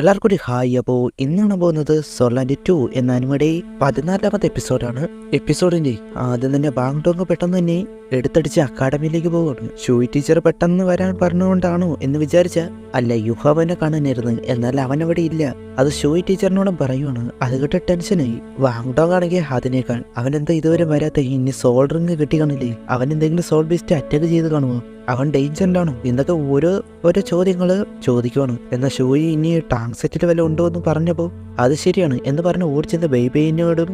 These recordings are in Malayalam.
എല്ലാവർക്കും ഒരു ഹായ്. അപ്പോൾ ഇന്നാണ് പോകുന്നത് സോർലാൻഡ് 2 എന്ന അനിമയുടെ 14ാമത്തെ എപ്പിസോഡാണ്. എപ്പിസോഡിന്റെ ആദ്യം തന്നെ ബാങ്ടോങ് പെട്ടെന്ന് തന്നെ എടുത്തടിച്ച് അക്കാഡമിയിലേക്ക് പോവുകയാണ്. ഷൂയി ടീച്ചർ പെട്ടെന്ന് വരാൻ പറഞ്ഞുകൊണ്ടാണോ എന്ന് വിചാരിച്ച അല്ല, യുഹാവനെ കാണാനായിരുന്നു. എന്നാൽ അവൻ അവിടെ ഇല്ല. അത് ഷൂയി ടീച്ചറിനോടും പറയുവാണ്. അത് കേട്ട് ടെൻഷനായി. വാങ്ടോങ് ആണെങ്കിൽ അതിനേക്കാൾ അവൻ എന്താ ഇതുവരെ വരാത്ത, ഇനി സോൾ റിങ് കിട്ടി കാണില്ലേ, അവൻ എന്തെങ്കിലും സോൾ ബീസ്റ്റ് അറ്റാക്ക് ചെയ്ത് കാണുമോ, അവൻ ഡേഞ്ചറിലാണോ എന്നൊക്കെ ഓരോ ചോദ്യങ്ങൾ ചോദിക്കുവാണ്. എന്നാൽ ഷൂയി ഇനി ടാങ്ക് സെറ്റിൽ വല്ല ഉണ്ടോ എന്ന് പറഞ്ഞപ്പോൾ അത് ശരിയാണ് എന്ന് പറഞ്ഞ് ഓടിച്ചെന്ന് ബേബിനോടും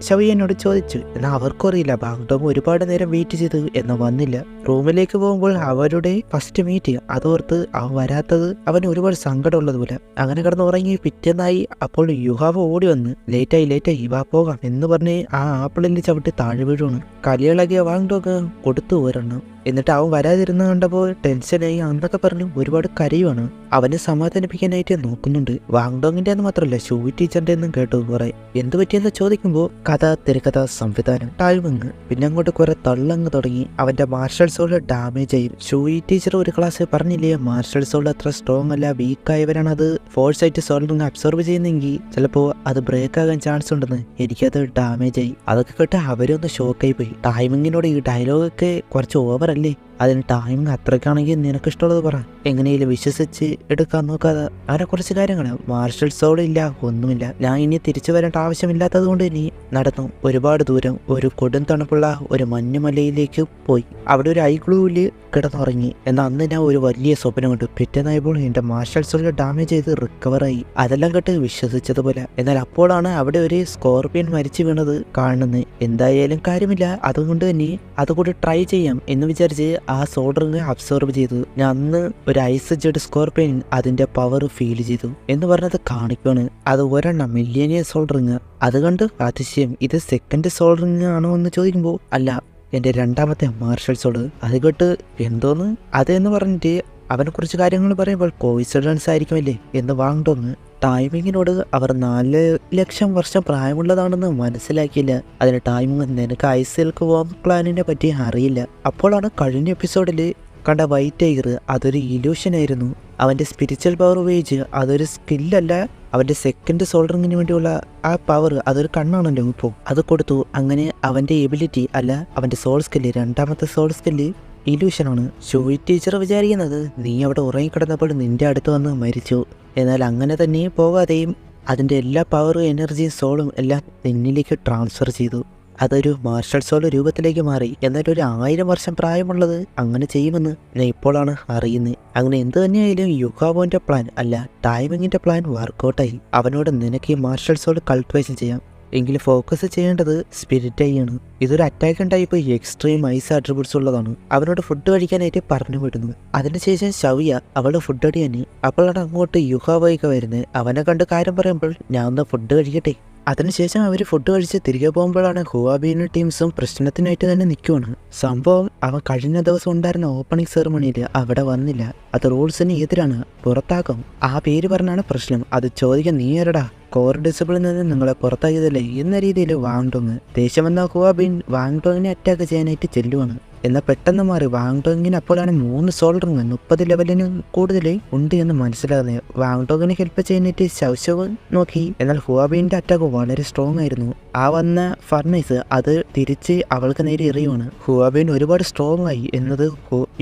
ഷവിയനോട് ചോദിച്ചു. എന്നാൽ അവർക്കും അറിയില്ല. ബാങ്ടോങ് ഒരുപാട് നേരം വെയിറ്റ് ചെയ്ത് എന്നാൽ വന്നില്ല. റൂമിലേക്ക് പോകുമ്പോൾ അവരുടെ ഫസ്റ്റ് മീറ്റ് അതോർത്ത് അവൻ വരാത്തത് അവന് ഒരുപാട് സങ്കടമുള്ളതുപോലെ അങ്ങനെ കിടന്ന് ഉറങ്ങി. പിറ്റേന്നായി അപ്പോൾ യുഹാവ് ഓടി വന്ന് ലേറ്റായി വാ പോകാം എന്ന് പറഞ്ഞ് ആ ആപ്പിളിൽ ചവിട്ടി താഴെ വീഴുവാണ്. കലിയിളകിയ വാങ്ടോങ് കൊടുത്തു ഒരെണ്ണം. എന്നിട്ട് അവൻ വരാതിരുന്ന കണ്ടപ്പോൾ ടെൻഷനായി അന്നൊക്കെ പറഞ്ഞു ഒരുപാട് കരയുവാണ്. അവനെ സമാധാനിപ്പിക്കാനായിട്ട് നോക്കുന്നുണ്ട്. വാങ്ടോങ്ങിന്റെ എന്ന് മാത്രമല്ല ഷൂയി ടീച്ചറിന്റെ എന്നും കേട്ടു കുറെ. എന്ത് പറ്റിയെന്ന് ചോദിക്കുമ്പോൾ കഥ, തിരക്കഥ, സംവിധാനം, ടൈമിങ്, പിന്നെ അങ്ങോട്ട് കുറെ തള്ളങ്ങ് തുടങ്ങി. അവന്റെ മാർഷൽ സോൾ ഡാമേജ് ആയി. ഷൂയി ടീച്ചർ ഒരു ക്ലാസ് പറഞ്ഞില്ലേ, മാർഷൽ സോൾ അത്ര സ്ട്രോങ് അല്ല, വീക്കായവരാണ് അത് ഫോഴ്സ് ആയിട്ട് സോളിൽ അബ്സോർബ് ചെയ്യുന്നെങ്കിൽ ചിലപ്പോൾ അത് ബ്രേക്ക് ആകാൻ ചാൻസ് ഉണ്ടെന്ന്. എനിക്കത് ഡാമേജ് ആയി. അതൊക്കെ കേട്ട് അവരൊന്ന് ഷോക്കായി പോയി. ടൈമിങ്ങിനോട് ഈ ഡയലോഗൊക്കെ കുറച്ച് ഓവർ അല്ലേ, അതിന് ടൈമിങ് അത്രയ്ക്കാണെങ്കിൽ നിനക്കിഷ്ടമുള്ളത് പറ, എങ്ങനെയും വിശ്വസിച്ച് എടുക്കാൻ നോക്കാതെ. അങ്ങനെ കുറച്ച് കാര്യങ്ങൾ. മാർഷൽ സോൾ ഇല്ല, ഒന്നുമില്ല. ഞാൻ ഇനി തിരിച്ചു വരേണ്ട ആവശ്യമില്ലാത്തത് കൊണ്ട് ഇനി നടന്നു ഒരുപാട് ദൂരം ഒരു കൊടും തണുപ്പുള്ള ഒരു മഞ്ഞുമലയിലേക്ക് പോയി. അവിടെ ഒരു ഐഗ്ലൂവിൽ കിടന്നുറങ്ങി. എന്നാൽ അന്ന് ഞാൻ ഒരു വലിയ സ്വപ്നം കണ്ടു. പിറ്റേന്നായപ്പോൾ എൻ്റെ മാർഷൽ സോൾ ഡാമേജ് ചെയ്ത് റിക്കവറായി. അതെല്ലാം കേട്ട് വിശ്വസിച്ചതുപോലെ. എന്നാൽ അപ്പോഴാണ് അവിടെ ഒരു സ്കോർപിയൻ മരിച്ചു വീണത് കാണുന്നത്. എന്തായാലും കാര്യമില്ല, അതുകൊണ്ട് തന്നെ അതുകൂടി ട്രൈ ചെയ്യാം എന്ന് വിചാരിച്ച് ആ സോൾ റിങ് അബ്സോർബ് ചെയ്തു. ഞാൻ അന്ന് ഒരു ഐസ് ജെഡ് സ്കോർപിയൻ അതിന്റെ പവർ ഫീൽ ചെയ്തു എന്ന് പറഞ്ഞത് കാണിക്കുകയാണ്. അത് ഒരെണ്ണം മില്യനിയർ സോൾ റിങ്. അത് കണ്ട് അതിശയം. ഇത് സെക്കൻഡ് സോൾ റിങ് ആണോ എന്ന് ചോദിക്കുമ്പോൾ അല്ല, എൻ്റെ രണ്ടാമത്തെ മാർഷൽ സോൾ. അത് കേട്ട് എന്തോന്ന് അതെന്ന് പറഞ്ഞിട്ട് അവനെ കുറിച്ച് കാര്യങ്ങൾ പറയുമ്പോൾ കോയിൻസിഡൻസ് ആയിരിക്കുമല്ലേ എന്ന് വാങ്ങണ്ടോന്ന്. ടൈമിങ്ങിനോട് അവർ 4 ലക്ഷം വർഷം പ്രായമുള്ളതാണെന്ന് മനസ്സിലാക്കിയില്ല. അതിന് ടൈമിങ് നിനക്ക് ഐസിൽക്ക് വോം ക്ലാനിനെ പറ്റി അറിയില്ല. അപ്പോഴാണ് കഴിഞ്ഞ എപ്പിസോഡിൽ കണ്ട വൈറ്റ് ടൈഗർ അതൊരു ഇല്യൂഷൻ ആയിരുന്നു. അവൻ്റെ സ്പിരിച്വൽ പവർ ഉപയോഗിച്ച് അതൊരു സ്കില്ലല്ല, അവൻ്റെ സെക്കൻഡ് സോൾ റിങ്ങിന് വേണ്ടിയുള്ള ആ പവർ അതൊരു കണ്ണാണല്ലോ ഇപ്പോൾ അത് കൊടുത്തു. അങ്ങനെ അവൻ്റെ എബിലിറ്റി അല്ല, അവൻ്റെ സോൾ സ്കില്ല്, രണ്ടാമത്തെ സോൾ സ്കില്ല് ഇല്യൂഷനാണ്. ഷൂയി ടീച്ചർ വിചാരിക്കുന്നത് നീ അവിടെ ഉറങ്ങിക്കിടന്നപ്പോൾ നിന്റെ അടുത്ത് വന്ന് മരിച്ചു. എന്നാൽ അങ്ങനെ തന്നെ പോകാതെയും അതിൻ്റെ എല്ലാ പവറും എനർജിയും സോളും എല്ലാം നിന്നിലേക്ക് ട്രാൻസ്ഫർ ചെയ്തു. അതൊരു മാർഷൽ സോൾ രൂപത്തിലേക്ക് മാറി. എന്നാൽ ഒരു 1000 വർഷം പ്രായമുള്ളത് അങ്ങനെ ചെയ്യുമെന്ന് ഞാൻ ഇപ്പോഴാണ് അറിയുന്നത്. അങ്ങനെ എന്ത് തന്നെയായാലും യുഹാവോന്റെ പ്ലാൻ അല്ല, ടൈമിങ്ങിന്റെ പ്ലാൻ വർക്കൗട്ടായി. അവനോട് നിനക്ക് ഈ മാർഷൽ സോൾ കൾട്ടിവേഷൻ ചെയ്യാം, എങ്കിലും ഫോക്കസ് ചെയ്യേണ്ടത് സ്പിരിറ്റ് ആണ്. ഇതൊരു attacking type extreme ice attributes ഉള്ളതാണ്. അവനോട് ഫുഡ് കഴിക്കാനായിട്ട് പറഞ്ഞു വിടുന്നു. അതിനുശേഷം ഷവിയ അവളുടെ ഫുഡ് അടിയാനി. അപ്പോഴാണ് അങ്ങോട്ട് യുഹാവോയൊക്കെ വരുന്നത്. അവനെ കണ്ട് കാര്യം പറയുമ്പോൾ ഞാൻ ഒന്ന് ഫുഡ് കഴിക്കട്ടെ. അതിനുശേഷം അവർ ഫുഡ് കഴിച്ച് തിരികെ പോകുമ്പോഴാണ് ഹുവാബീനും ടീംസും പ്രശ്നത്തിനായിട്ട് തന്നെ നിൽക്കുവാണ്. സംഭവം അവൻ കഴിഞ്ഞ ദിവസം ഉണ്ടായിരുന്ന ഓപ്പണിംഗ് സെറമണിയിൽ അവിടെ വന്നില്ല. അത് റൂൾസിന് എതിരാണ്, പുറത്താക്കും. ആ പേര് പറഞ്ഞാണ് പ്രശ്നം. അത് ചോദിക്കാൻ നീ ആരടാ, കോർ ഡിസിപ്ലിനിൽ നിന്ന് നിങ്ങളെ പുറത്താക്കിയതല്ലേ എന്ന രീതിയിൽ വാങ്ടോങ്. ദേഷ്യം വന്ന ഹുവാബീൻ വാങ്ടോങ്ങിനെ അറ്റാക്ക് ചെയ്യാനായിട്ട് ചെല്ലുവാണ്. എന്നാൽ പെട്ടെന്ന് മാറി. വാങ്ടോങ്ങിന് അപ്പോഴാണ് 3 സോൾ റിങ് 30 ലെവലിന് കൂടുതൽ ഉണ്ട് എന്ന് മനസ്സിലാകുന്നത്. വാങ്ടോങ്ങിനെ ഹെൽപ്പ് ചെയ്യാനായിട്ട് ശവശവ് നോക്കി. എന്നാൽ ഹുവാബീൻ്റെ അറ്റാക്ക് വളരെ സ്ട്രോങ് ആയിരുന്നു. ആ വന്ന ഫർണൈസ് അത് തിരിച്ച് അവൾക്ക് നേരെ എറിയുവാണ്. ഹുവാബീൻ ഒരുപാട് സ്ട്രോങ് ആയി എന്നത്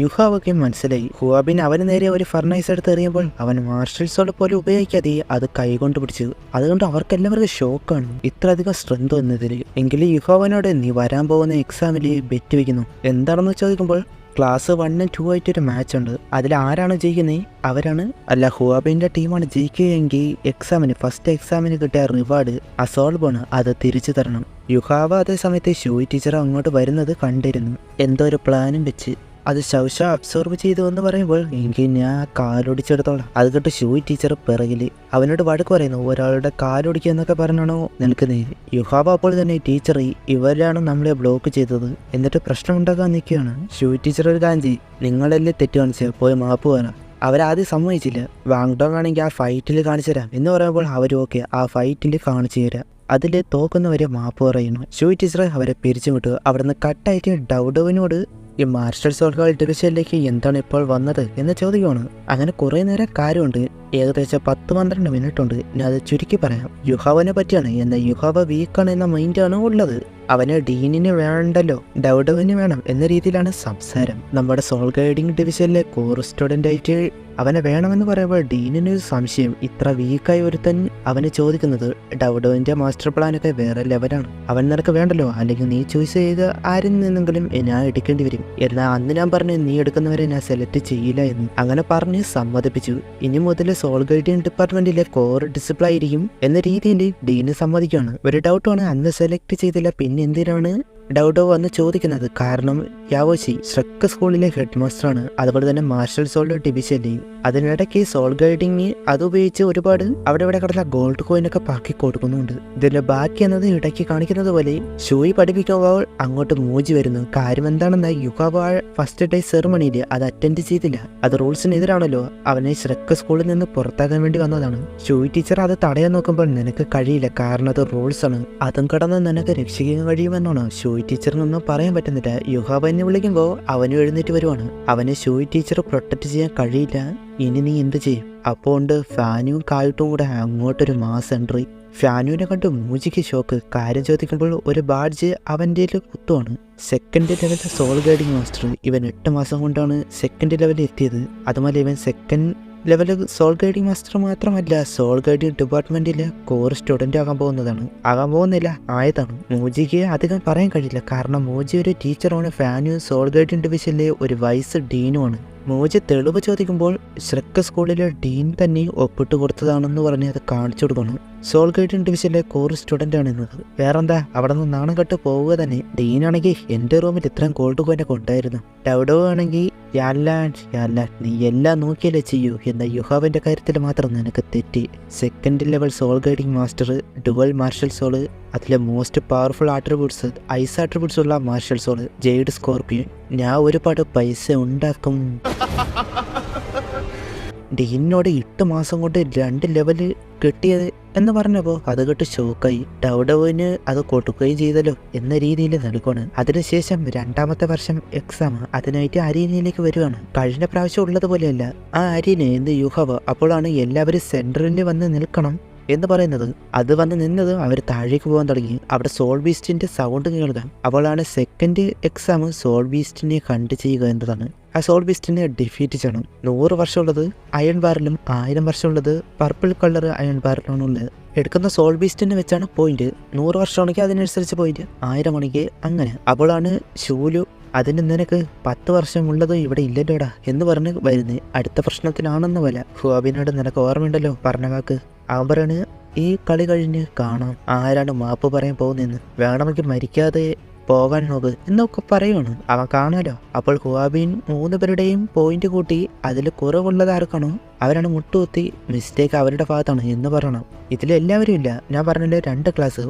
യുഹാവൊക്കെ മനസ്സിലായി. ഹുവാബീൻ അവന് നേരെ ഒരു ഫർണൈസ് എടുത്ത് എറിയുമ്പോൾ അവൻ മാർഷൽ സോൾ പോലെ ഉപയോഗിക്കാതെ അത് കൈകൊണ്ട് പിടിച്ചു. അതുകൊണ്ട് അവർക്കെല്ലാവർക്കും ഷോക്കാണ്, ഇത്രയധികം സ്ട്രെങ്ത് എന്നതിൽ. എങ്കിലും യുഹാവനോട് നീ വരാൻ പോകുന്ന എക്സാമിൽ ബെറ്റ് വയ്ക്കുന്നു. എന്താണെന്ന് ചോദിക്കുമ്പോൾ ക്ലാസ് 1 and 2 ആയിട്ടൊരു മാച്ച് ഉണ്ട്, അതിൽ ആരാണ് ജയിക്കുന്നത് അവരാണ്, അല്ല ഹുവാബീൻ്റെ ടീമാണ് ജയിക്കുകയെങ്കിൽ ഫസ്റ്റ് എക്സാമിന് കിട്ടിയ റിവാർഡ് അസോൾ ബോൺ അത് തിരിച്ചു തരണം. യുഹാവ അതേ സമയത്ത് ഷൂയി ടീച്ചർ അങ്ങോട്ട് വരുന്നത് കണ്ടിരുന്നു. എന്തോ ഒരു പ്ലാനും വെച്ച്. അത് ശവശ അബ്സോർബ് ചെയ്തു എന്ന് പറയുമ്പോൾ എങ്കിൽ ഞാൻ കാലൊടിച്ചെടുത്തോളാം. അത് കേട്ട് ഷൂയി ടീച്ചർ പിറകില് അവനോട് വഴക്ക് പറയുന്നു. ഒരാളുടെ കാലൊടിക്കുക എന്നൊക്കെ പറഞ്ഞാണോ നിൽക്കുന്നത്. യുഹാവ അപ്പോൾ തന്നെ ടീച്ചർ ഇവരാണ് നമ്മളെ ബ്ലോക്ക് ചെയ്തത് എന്നിട്ട് പ്രശ്നം ഉണ്ടാക്കാൻ നിൽക്കുകയാണ്. ഷൂയി ടീച്ചർ ഒരു കാഞ്ചി, നിങ്ങളല്ലേ തെറ്റ് കാണിച്ച് പോയി മാപ്പ് പറയാം. അവരാദ്യം സമ്മതിച്ചില്ല. വാങ്ടോങ് ആണെങ്കിൽ ആ ഫൈറ്റിൽ കാണിച്ചു തരാം എന്ന് പറയുമ്പോൾ അവർ ഓക്കെ, ആ ഫൈറ്റിൽ കാണിച്ചു തരാം. അതിൽ തോക്കുന്നവരെ മാപ്പ് പറയുന്നു. ഷൂയി ടീച്ചർ അവരെ പിരിച്ചു വിട്ടു. അവിടുന്ന് കട്ടായിട്ട് ഡൗഡവിനോട് ഈ മാർഷൽ സോൾകൾ ഡിവിഷനിലേക്ക് എന്താണ് ഇപ്പോൾ വന്നത് എന്ന് ചോദിക്കുകയാണ്. അങ്ങനെ കുറെ നേരം കാര്യമുണ്ട്. ഏകദേശം 10-12 മിനിറ്റ് ഉണ്ട്. ഞാൻ അത് ചുരുക്കി പറയാം. യുഹാവനെ പറ്റിയാണ്. എന്നാൽ യുഹാവ വീക്കാണ് എന്ന മൈൻഡാണ് ഉള്ളത്. അവന് ഡീനിന് വേണ്ടല്ലോ, ഡൗഡവിന് വേണം എന്ന രീതിയിലാണ് സംസാരം. നമ്മുടെ സോൾ ഗൈഡിങ് ഡിവിഷനിലെ കോർ സ്റ്റുഡൻ്റ് ആയിട്ട് അവനെ വേണമെന്ന് പറയുമ്പോൾ ഡീനിന് സംശയം. ഇത്ര വീക്കായി ഒരുത്തൻ അവന് ചോദിക്കുന്നത്. ഡൗഡവിൻ്റെ മാസ്റ്റർ പ്ലാനൊക്കെ വേറെ ലെവലാണ്. അവൻ നിനക്ക് വേണ്ടല്ലോ, അല്ലെങ്കിൽ നീ ചൂസ് ചെയ്ത് ആരിൽ നിന്നെങ്കിലും ഞാൻ എടുക്കേണ്ടി വരും. എന്നാൽ അന്ന് ഞാൻ പറഞ്ഞു നീ എടുക്കുന്നവരെ ഞാൻ സെലക്ട് ചെയ്യില്ല എന്ന്. അങ്ങനെ പറഞ്ഞ് സമ്മതിപ്പിച്ചു. ഇനി മുതൽ സോൾ ഗൈഡിങ് ഡിപ്പാർട്ട്മെന്റിലെ കോർ ഡിസിപ്ലിൻ ആയിരിക്കും എന്ന രീതിയിൽ ഡീന് സമ്മതിക്കുകയാണ്. ഒരു ഡൗട്ടാണ്, അന്ന് സെലക്ട് ചെയ്തില്ല, പിന്നെ എന്തിനാണ് ഡൗഡോ വന്ന് ചോദിക്കുന്നത്? കാരണം യാവോശി ശ്രക്ക് സ്കൂളിലെ ഹെഡ് മാസ്റ്ററാണ്, അതുപോലെ തന്നെ മാർഷൽ സോൾ ഡിവിഷനിലെയും. അതിനിടയ്ക്ക് സോൾ ഗൈഡിങ് അതുപയോഗിച്ച് ഒരുപാട് അവിടെ ഇവിടെ കിടന്ന ഗോൾഡ് കോയിനൊക്കെ പാക്കി കൊടുക്കുന്നുണ്ട്. ഇതിന്റെ ബാക്കി എന്നത് ഇടയ്ക്ക് കാണിക്കുന്നത് പോലെ ഷൂയി പഠിപ്പിക്കുമ്പോൾ അങ്ങോട്ട് മൂജി വരുന്നു. കാര്യം എന്താണെന്ന് യുഹാവ ഫസ്റ്റ് ഡേ സെറിമണിയിൽ അത് അറ്റൻഡ് ചെയ്തില്ല. അത് റൂൾസിനെതിരാണല്ലോ. അവനെ ശ്രക്ക് സ്കൂളിൽ നിന്ന് പുറത്താക്കാൻ വേണ്ടി വന്നതാണ്. ഷൂയി ടീച്ചർ അത് തടയാൻ നോക്കുമ്പോൾ നിനക്ക് കഴിയില്ല, കാരണം അത് റൂൾസ് ആണ്. അതും കടന്ന് നിനക്ക് രക്ഷിക്കാൻ കഴിയുമെന്നാണ് ഷൂയി ടീച്ചറിനൊന്നും പറയാൻ പറ്റുന്നില്ല. യുഹാവ എന്നെ വിളിക്കുമ്പോൾ അവനും എഴുന്നേറ്റ് വരുവാണ്. അവന് ഷൂയി ടീച്ചർ പ്രൊട്ടക്ട് ചെയ്യാൻ കഴിയില്ല. ഇനി നീ എന്ത് ചെയ്യും? അപ്പോൾ ഉണ്ട് ഫാനും കായിട്ടും കൂടെ അങ്ങോട്ടൊരു മാസ് എൻട്രി. ഫാനുവിനെ കണ്ട് മൂജിക്ക് ഷോക്ക്. കാര്യം ചോദിക്കുമ്പോൾ ഒരു ബാഡ്ജ് അവൻ്റെ കുത്തുവാണ്. സെക്കൻഡ് ലെവലിലെ സോൾ ഗൈഡിങ് മാസ്റ്റർ. ഇവൻ 8 മാസം കൊണ്ടാണ് സെക്കൻഡ് ലെവലിൽ എത്തിയത്. അതുപോലെ ഇവൻ second level soul guiding master മാത്രമല്ല, സോൾ ഗൈഡിങ് ഡിപ്പാർട്ട്മെന്റിലെ കോർ സ്റ്റുഡന്റ് ആകാൻ പോകുന്നില്ല, ആയതാണ്. മൂജിക്ക് അധികം പറയാൻ കഴിയില്ല, കാരണം മൂജി ഒരു ടീച്ചറാണ്. ഫാനും സോൾ ഗൈഡിങ് ഡിവിഷനിലെ ഒരു വൈസ് ഡീനുമാണ്. മൂജി തെളിവ് ചോദിക്കുമ്പോൾ ശ്രക്ക് സ്കൂളിലെ ഡീൻ തന്നെ ഒപ്പിട്ട് കൊടുത്തതാണെന്ന് പറഞ്ഞ് അത് കാണിച്ചു കൊടുക്കണം. സോൾ ഗൈഡിങ് ഡിവിഷനിലെ കോർ സ്റ്റുഡൻ്റ് ആണ് എന്നത്. വേറെന്താ, അവിടെ നിന്ന് നാണം കെട്ട് പോവുക തന്നെ. ഡീനാണെങ്കിൽ എൻ്റെ റൂമിൽ ഇത്രയും ഗോൾഡ് കോയിനൊക്കെ ഉണ്ടായിരുന്നു. ഡൗഡോ ആണെങ്കിൽ നീ എല്ലാം നോക്കിയല്ലേ ചെയ്യൂ. എന്നാൽ യുഹാവിൻ്റെ കാര്യത്തിൽ മാത്രം നിനക്ക് തെറ്റി. Second level soul guiding master, dual martial soul, അതിലെ most powerful attributes, ice attributes ഉള്ള മാർഷൽ സോള്, ജെയ്ഡ് സ്കോർപ്പിയൻ. ഞാൻ ഒരുപാട് പൈസ ഉണ്ടാക്കും. ഡീനോട് 8 മാസം കൊണ്ട് 2 ലെവല് കിട്ടിയത് എന്ന് പറഞ്ഞപ്പോൾ അത് കേട്ട് ഷോക്കായി. ഡൗഡോവിന് അത് കൊടുക്കുകയും ചെയ്തല്ലോ എന്ന രീതിയിൽ നൽകുവാണ്. അതിനുശേഷം 2ാമത്തെ വർഷം എക്സാം. അതിനായിട്ട് അരീനയിലേക്ക് വരുവാണ്. കഴിഞ്ഞ പ്രാവശ്യം ഉള്ളതുപോലെയല്ല. ആ അരീന എന്ത് യുഹാവ അപ്പോഴാണ് എല്ലാവരും സെൻട്രലിൽ വന്ന് നിൽക്കണം എന്ന് പറയുന്നത്. അത് വന്ന് നിന്നത് അവർ താഴേക്ക് പോകാൻ തുടങ്ങി. അവിടെ സോൾ ബീസ്റ്റിന്റെ സൗണ്ട് കേൾക്കാം. അപ്പോഴാണ് സെക്കൻഡ് എക്സാം സോൾ ബീസ്റ്റിനെ കണ്ട് ചെയ്യുക എന്നതാണ്. ആ സോൾ ബീസ്റ്റിനെ ഡിഫീറ്റ് ചെയ്യണം. 100 വർഷമുള്ളത് അയൺ ബാറിലും 1000 വർഷമുള്ളത് പർപ്പിൾ കളർ അയൺ ബാറിലാണ് ഉള്ളത്. എടുക്കുന്ന സോൾ ബീസ്റ്റിനെ വെച്ചാണ് പോയിന്റ്. 100 വർഷമാണെങ്കിൽ അതിനനുസരിച്ച് പോയിന്റ്, 1000 ആണെങ്കിൽ അങ്ങനെ. അപ്പോഴാണ് ഷൂലു അതിന് നിനക്ക് 10 വർഷമുള്ളത് ഇവിടെ ഇല്ലല്ലോടാ എന്ന് പറഞ്ഞ് വരുന്നത്. അടുത്ത പ്രശ്നത്തിലാണെന്ന് പോലെ ഹുവാബിനോട് നിനക്ക് ഓർമ്മയുണ്ടല്ലോ പറഞ്ഞ വാക്ക്. അവൻ പറയാണ് ഈ കളി കഴിഞ്ഞ് കാണാം ആരാണ് മാപ്പ് പറയാൻ പോകുന്നതെന്ന്, വേണമെങ്കിൽ മരിക്കാതെ പോകാൻ നോക്ക് എന്നൊക്കെ പറയുവാണ്. അവൻ കാണാലോ. അപ്പോൾ ഹുവാബിൻ 3 പേരുടെയും പോയിന്റ് കൂട്ടി അതിൽ കുറവുള്ളത് ആർക്കാണോ അവരാണ് മുട്ടുകുത്തി. മിസ്റ്റേക്ക് അവരുടെ ഭാഗത്താണ് എന്ന് പറയണം. ഇതിലെല്ലാവരും ഇല്ല. ഞാൻ പറഞ്ഞല്ലോ 2 ക്ലാസ്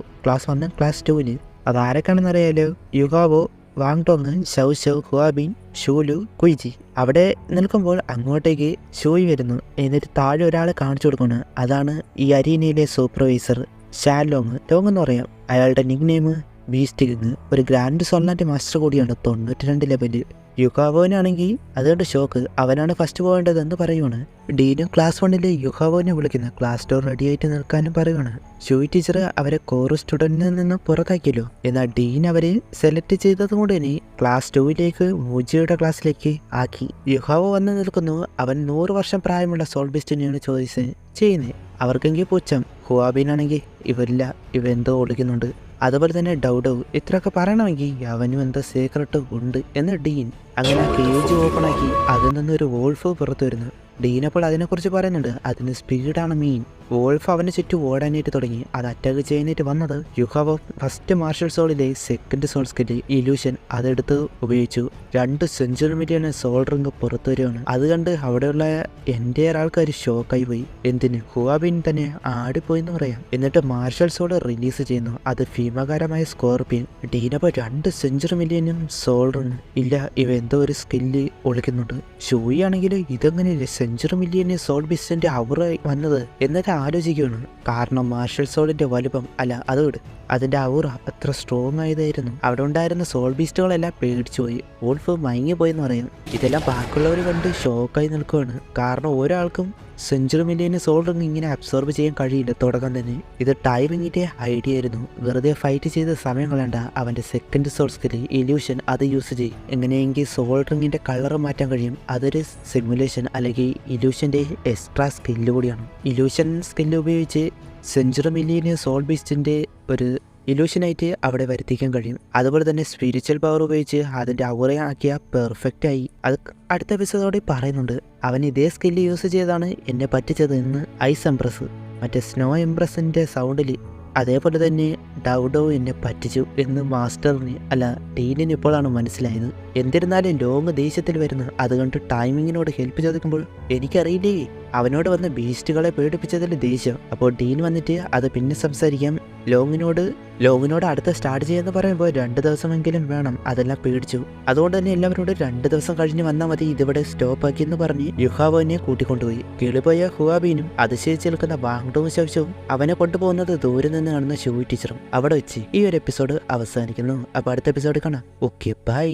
1 ക്ലാസ് 2. അതാരൊക്കെയാണെന്നറിയാലോ? യുഹാവോ, വാങ്ടോങ്, ഷൗ, ഹുവാബിൻ, ഷൂലു, കുയിജി. അവിടെ നിൽക്കുമ്പോൾ അങ്ങോട്ടേക്ക് ഷൂയി വരുന്നു. എന്നിട്ട് താഴെ ഒരാളെ കാണിച്ചു കൊടുക്കുന്നു. അതാണ് ഈ അരീനയിലെ സൂപ്പർവൈസർ ഷാലോങ്. ലോങ് എന്ന് പറയാം. അയാളുടെ നിക് നെയിം ബീസ്റ്റ് കിങ്. ഒരു ഗ്രാൻഡ് സോൾനാറ്റ് മാസ്റ്റർ കൂടിയാണ് 92 ലെവലിൽ. യുഹാവോനാണെങ്കിൽ അതുകൊണ്ട് ഷോക്ക്. അവനാണ് ഫസ്റ്റ് പോകേണ്ടതെന്ന് പറയുവാണ്. ഡീനും ക്ലാസ് 1 യുഹാവോനെ വിളിക്കുന്നു. ക്ലാസ് ഡോർ റെഡി ആയിട്ട് നിൽക്കാനും പറയുവാണ്. ഷൂയി ടീച്ചർ അവരെ കോർ സ്റ്റുഡൻറ്റിൽ നിന്ന് പുറത്താക്കിയല്ലോ. എന്നാൽ ഡീൻ അവരെ സെലക്ട് ചെയ്തത് കൊണ്ട് തന്നെ ക്ലാസ് 2 മൂജിയുടെ ക്ലാസ്സിലേക്ക് ആക്കി. യുഹാവോ വന്ന് നിൽക്കുന്നു. അവൻ 100 വർഷം പ്രായമുള്ള സോൾ ബീസ്റ്റിനെയാണ് ചോയ്സ് ചെയ്യുന്നത്. അവർക്കെങ്കിൽ പുച്ഛം. ഹുവാബിനാണെങ്കിൽ ഇവ എന്തോ ഒളിക്കുന്നുണ്ട്. അതുപോലെ തന്നെ ഡൗഡോ ഇത്രയൊക്കെ പറയണമെങ്കിൽ അവനും എന്താ സീക്രട്ട് ഉണ്ട് എന്ന് ഡീൻ. അങ്ങനെ ആ കേജ് ഓപ്പൺ ആക്കി അതിൽ നിന്നൊരു വോൾഫ് പുറത്തു വരുന്നു. ഡീൻ അപ്പോൾ അതിനെക്കുറിച്ച് പറയുന്നുണ്ട്. അതിന് സ്പീഡാണ് മെയിൻ. വോൾഫ് അവന് ചുറ്റും ഓടാനായിട്ട് തുടങ്ങി. അത് അറ്റാക്ക് ചെയ്യാനായിട്ട് വന്നത് യുഹാവോ ഫസ്റ്റ് മാർഷൽ സോളിലെ സെക്കൻഡ് സോൾ സ്കില്ല് ഇലൂഷൻ അതെടുത്ത് ഉപയോഗിച്ചു. 2 സെഞ്ചുറി മില്യൺ സോൾ റിംഗ് പുറത്തു വരികയാണ്. അത് കണ്ട് അവിടെയുള്ള എൻ്റെ ആൾക്കാർ ഷോക്കായി പോയി. എന്തിന് ഹുവാബിൻ തന്നെ ആടിപ്പോയെന്ന് പറയാം. എന്നിട്ട് മാർഷൽ സോൾ റിലീസ് ചെയ്യുന്നു. അത് ഭീമകാരമായ സ്കോർപ്പിയൻ. ഡീനപ്പോൾ 2 സെഞ്ചുറി മില്യനും സോൾ റിംഗ് ഇല്ല. ഇവ എന്തോ ഒരു സ്കില്ല് ഒളിക്കുന്നുണ്ട്. ഷൂയി ആണെങ്കിൽ ഇതെങ്ങനെ സെഞ്ചുറി മില്യന് സോൾ ബിസ്റ്റിന്റെ അവർ വന്നത് എന്നിട്ട് ആലോചിക്കുകയാണ്. കാരണം മാർഷൽ സോളിന്റെ വലുപ്പം അല്ല അത് വിട്, അതിന്റെ ഔറ അത്ര സ്ട്രോങ് ആയതായിരുന്നു. അവിടെ ഉണ്ടായിരുന്ന സോൾ ബീസ്റ്റുകളെല്ലാം പേടിച്ചു പോയി. വോൾഫ് മയങ്ങിപ്പോയെന്ന് പറയും. ഇതെല്ലാം ബാക്കിയുള്ളവർ കണ്ട് ഷോക്കായി നിൽക്കുകയാണ്. കാരണം ഒരാൾക്കും സെഞ്ചുറി മില്യന് സോൾ റിംഗ് ഇങ്ങനെ അബ്സോർബ് ചെയ്യാൻ കഴിയില്ല തുടക്കം തന്നെ. ഇത് ടൈമിങ്ങിന്റെ ഐഡിയ ആയിരുന്നു. വെറുതെ ഫൈറ്റ് ചെയ്ത സമയം കളയണ്ട, അവന്റെ സെക്കൻഡ് സോൾ സ്കില്ല് ഇല്യൂഷൻ അത് യൂസ് ചെയ്യും. എങ്ങനെയെങ്കിൽ സോൾ റിംഗിന്റെ കളർ മാറ്റാൻ കഴിയും. അതൊരു സിമുലേഷൻ അല്ലെങ്കിൽ ഇല്യൂഷന്റെ എക്സ്ട്രാ സ്കില്ല് കൂടിയാണ്. ഇല്യൂഷൻ സ്കില്ല് ഉപയോഗിച്ച് സെഞ്ചുറി മില്യന് സോൾ ബീസ്റ്റിന്റെ ഒരു ഇല്യൂഷനായിട്ട് അവിടെ വരുത്തിക്കാൻ കഴിയും. അതുപോലെ തന്നെ സ്പിരിച്വൽ പവർ ഉപയോഗിച്ച് അതിൻ്റെ ഔറയാക്കിയ പെർഫെക്റ്റ് ആയി. അത് അടുത്ത എപ്പിസോഡോടെ പറയുന്നുണ്ട്. അവൻ ഇതേ സ്കില്ല് യൂസ് ചെയ്താണ് എന്നെ പറ്റിച്ചത് എന്ന് ഐസ് എംപ്രസ് മറ്റേ സ്നോ എംപ്രസിൻ്റെ സൗണ്ടിൽ അതേപോലെ തന്നെ ഡൗഡോ എന്നെ പറ്റിച്ചു എന്ന് മാസ്റ്ററിന് അല്ല ഡീനിന് ഇപ്പോഴാണ് മനസ്സിലായത്. എന്നിരുന്നാലും ലോങ് ദേഷ്യത്തിൽ വരുന്നു. അതുകൊണ്ട് ടൈമിങ്ങിനോട് ഹെൽപ്പ് ചോദിക്കുമ്പോൾ എനിക്കറിയില്ലേ അവനോട് വന്ന ബീസ്റ്റുകളെ പേടിപ്പിച്ചതിൽ ദേഷ്യം. അപ്പോൾ ഡീൻ വന്നിട്ട് അത് പിന്നെ സംസാരിക്കാം. ലോങ്ങിനോട് അടുത്ത സ്റ്റാർട്ട് ചെയ്യാന്ന് പറയുമ്പോൾ 2 ദിവസമെങ്കിലും വേണം. അതെല്ലാം പേടിച്ചു. അതുകൊണ്ട് തന്നെ എല്ലാവരോടും 2 ദിവസം കഴിഞ്ഞ് വന്നാൽ മതി, ഇതിവിടെ സ്റ്റോപ്പ് ആക്കിയെന്ന് പറഞ്ഞ് യുഹാവോനെ കൂട്ടിക്കൊണ്ടുപോയി. കിളിപോയ ഹുവാബീനും അതിശയിച്ച് നിൽക്കുന്ന ബാങ്ഡോവും ശവശവും അവനെ കൊണ്ടുപോകുന്നത് ദൂരെ നിന്ന് കാണുന്ന ഷൂയി ടീച്ചറും അവിടെ വെച്ച് ഈ ഒരു എപ്പിസോഡ് അവസാനിക്കുന്നു. അപ്പോൾ അടുത്ത എപ്പിസോഡ് കാണാം. Okay, by.